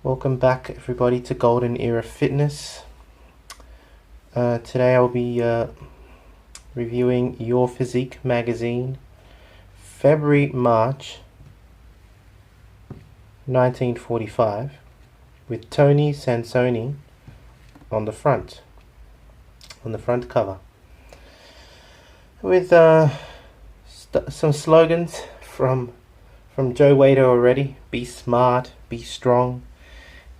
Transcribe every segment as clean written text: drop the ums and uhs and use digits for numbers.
Welcome back everybody to Golden Era Fitness. Today I'll be reviewing Your Physique magazine, February-March 1945, with Tony Sansone on the front cover, with some slogans from Joe Weider already. Be smart, be strong.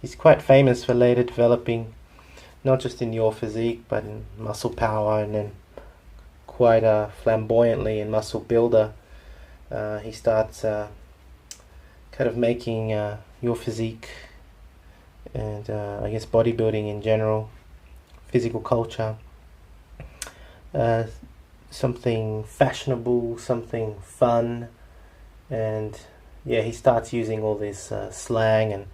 He's quite famous for later developing, not just in Your Physique, but in Muscle Power, and then quite flamboyantly in Muscle Builder. He starts kind of making Your Physique and I guess bodybuilding in general, physical culture, something fashionable, something fun, and yeah, he starts using all this slang and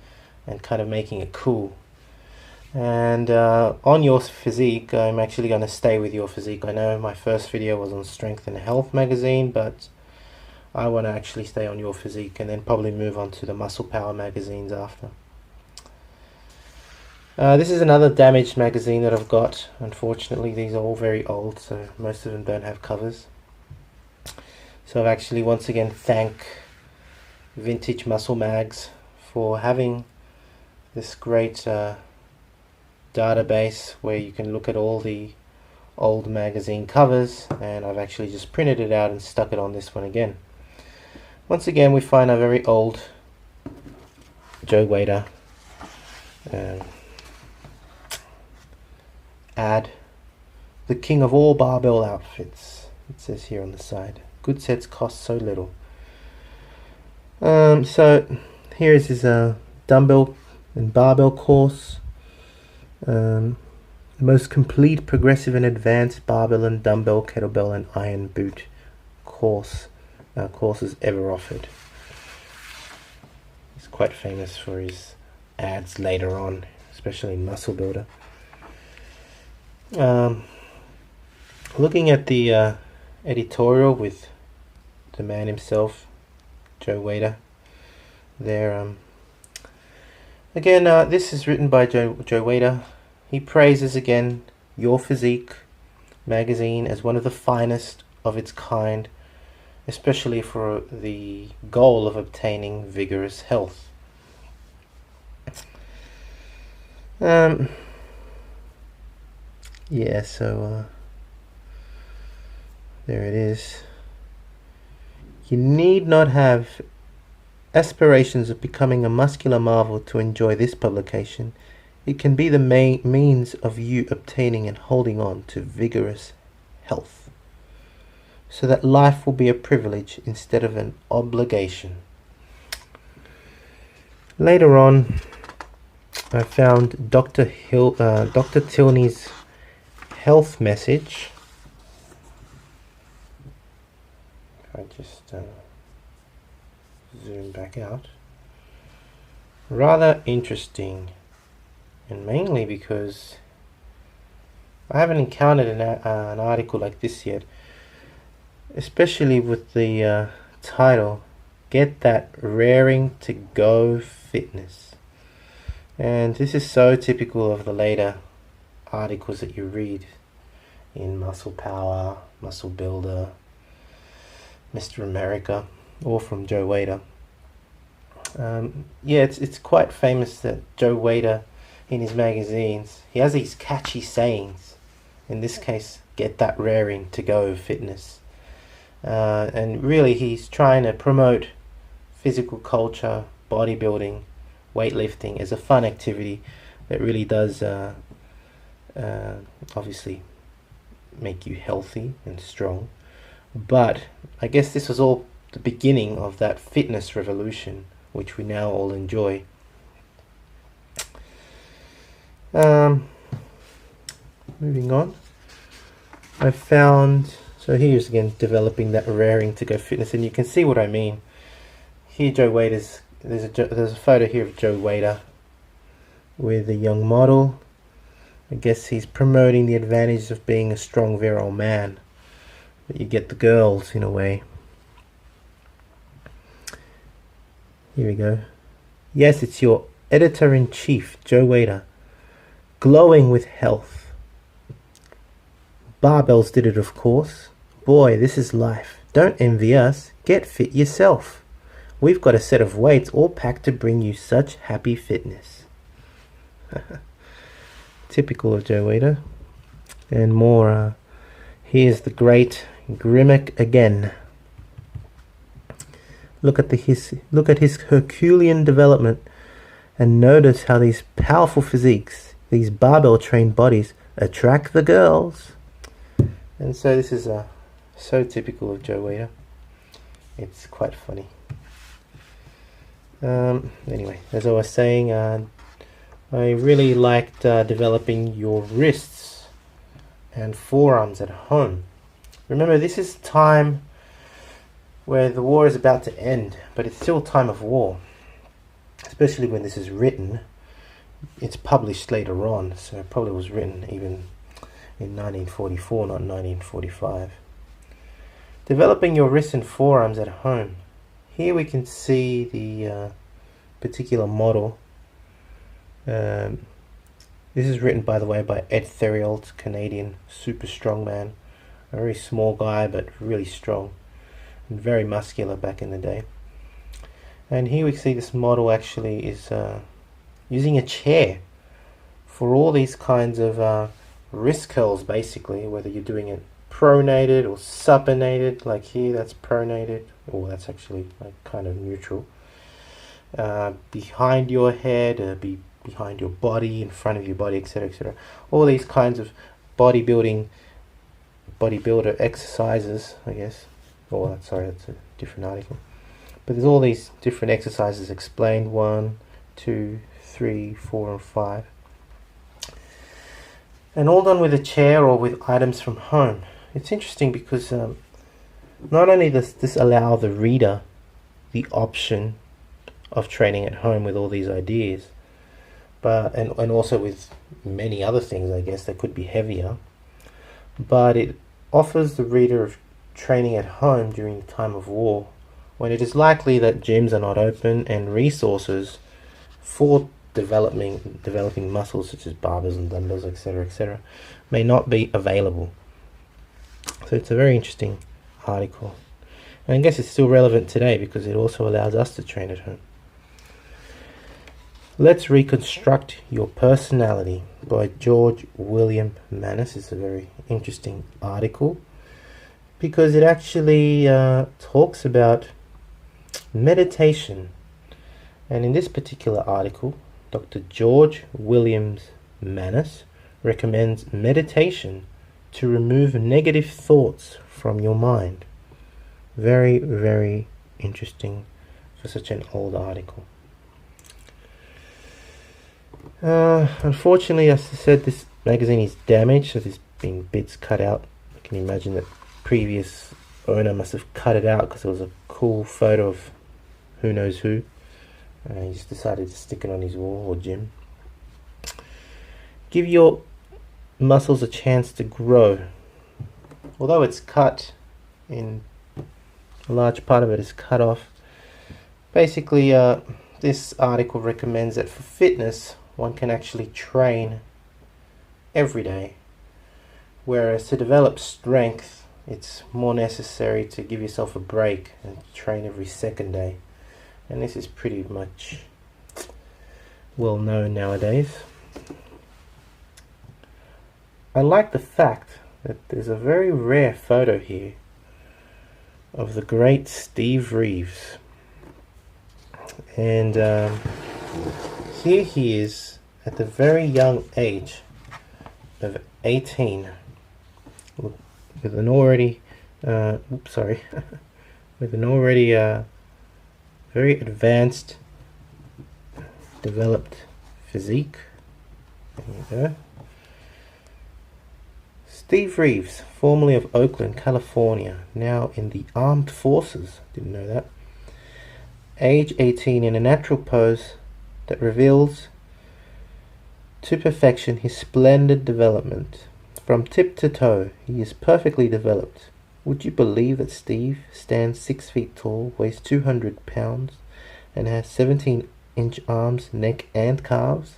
kind of making it cool. And on Your Physique, I'm actually going to stay with Your Physique. I know my first video was on Strength and Health magazine, but I want to actually stay on Your Physique and then probably move on to the Muscle Power magazines after. This is another damaged magazine that I've got. Unfortunately, these are all very old, so most of them don't have covers. So I've actually once again thank Vintage Muscle Mags for having this great database where you can look at all the old magazine covers, and I've actually just printed it out and stuck it on this one again. Once again, we find a very old Joe Weider ad. The king of all barbell outfits, it says here on the side. Good sets cost so little. So here is his dumbbell and barbell course. The most complete, progressive and advanced barbell and dumbbell, kettlebell and iron boot courses ever offered. He's quite famous for his ads later on, especially in Muscle Builder. Looking at the editorial with the man himself, Joe Weider, there. Again, this is written by Joe Weider. He praises again Your Physique magazine as one of the finest of its kind, especially for the goal of obtaining vigorous health. Yeah, so there it is. You need not have aspirations of becoming a muscular marvel to enjoy this publication. It can be the main means of you obtaining and holding on to vigorous health, so that life will be a privilege instead of an obligation. Later on, I found Dr. Tilney's health message. I just zoom back out. Rather interesting, and mainly because I haven't encountered an article like this yet, especially with the title, Get That Raring to Go Fitness. And this is so typical of the later articles that you read in Muscle Power, Muscle Builder, Mr. America, or from Joe Weider. Yeah, it's quite famous that Joe Weider, in his magazines, he has these catchy sayings. In this case, get that raring to go fitness. And really he's trying to promote physical culture, bodybuilding, weightlifting as a fun activity that really does obviously make you healthy and strong. But I guess this was all the beginning of that fitness revolution, which we now all enjoy. Moving on, I found, so here's again developing that raring to go fitness, and you can see what I mean. Here Joe Weider's, there's a photo here of Joe Weider with a young model. I guess he's promoting the advantages of being a strong, virile man, that you get the girls in a way. Here we go. Yes, it's your Editor-in-Chief Joe Weider, glowing with health. Barbells did it, of course. Boy, this is life. Don't envy us. Get fit yourself. We've got a set of weights all packed to bring you such happy fitness. Typical of Joe Weider. And more, here's the great Grimmick again. Look at his Herculean development, and notice how these powerful physiques, these barbell-trained bodies, attract the girls. And so this is so typical of Joe Weider. It's quite funny. Anyway, as I was saying, I really liked developing your wrists and forearms at home. Remember, this is time where the war is about to end, but it's still time of war. Especially when this is written. It's published later on, so it probably was written even in 1944, not 1945. Developing your wrists and forearms at home. Here we can see the particular model. This is written, by the way, by Ed Theriault, Canadian super strong man. A very small guy, but really strong. And very muscular back in the day. And here we see this model actually is using a chair for all these kinds of wrist curls, basically, whether you're doing it pronated or supinated, like here, that's pronated, or that's actually like kind of neutral. Behind your head, behind your body, in front of your body, etc., etc. All these kinds of bodybuilder exercises, I guess. Oh, sorry, that's a different article. But there's all these different exercises explained, 1, 2, 3, 4, and 5. And all done with a chair or with items from home. It's interesting because not only does this allow the reader the option of training at home with all these ideas, but and also with many other things, I guess, that could be heavier, but it offers the reader of training at home during the time of war, when it is likely that gyms are not open and resources for developing muscles such as barbells and dumbbells, etc., etc., may not be available. So it's a very interesting article, and I guess it's still relevant today because it also allows us to train at home. Let's Reconstruct Your Personality by George William Manus. It's a very interesting article because it actually talks about meditation. And in this particular article, Dr. George Williams Manus recommends meditation to remove negative thoughts from your mind. Very, very interesting for such an old article. Unfortunately, as I said, this magazine is damaged, so there's been bits cut out. I can imagine that previous owner must have cut it out because it was a cool photo of who knows who. He just decided to stick it on his wall or gym. Give your muscles a chance to grow. Although it's cut, in a large part of it is cut off. Basically, this article recommends that for fitness, one can actually train every day. Whereas to develop strength, it's more necessary to give yourself a break and train every second day. And this is pretty much well known nowadays. I like the fact that there's a very rare photo here of the great Steve Reeves. And here he is at the very young age of 18 with an already with an already very advanced developed physique. There you go. Steve Reeves, formerly of Oakland, California, now in the armed forces. Didn't know that. Age 18, in a natural pose that reveals to perfection his splendid development. From tip to toe, he is perfectly developed. Would you believe that Steve stands 6 feet tall, weighs 200 pounds, and has 17 inch arms, neck and calves.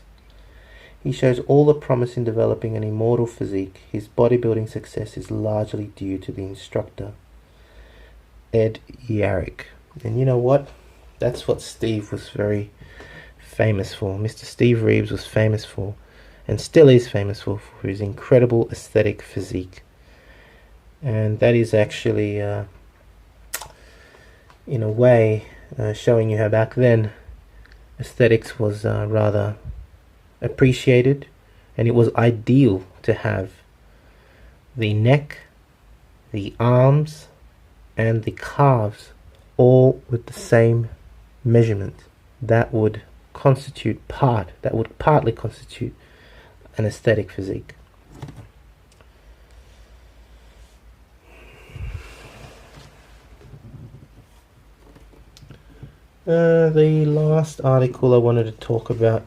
He shows all the promise in developing an immortal physique. His bodybuilding success is largely due to the instructor, Ed Yarrick. And you know what? That's what Steve was very famous for. Mr. Steve Reeves was famous for, and still is famous for his incredible aesthetic physique. And that is actually, in a way, showing you how back then aesthetics was rather appreciated, and it was ideal to have the neck, the arms, and the calves all with the same measurement. That would partly constitute an aesthetic physique. The last article I wanted to talk about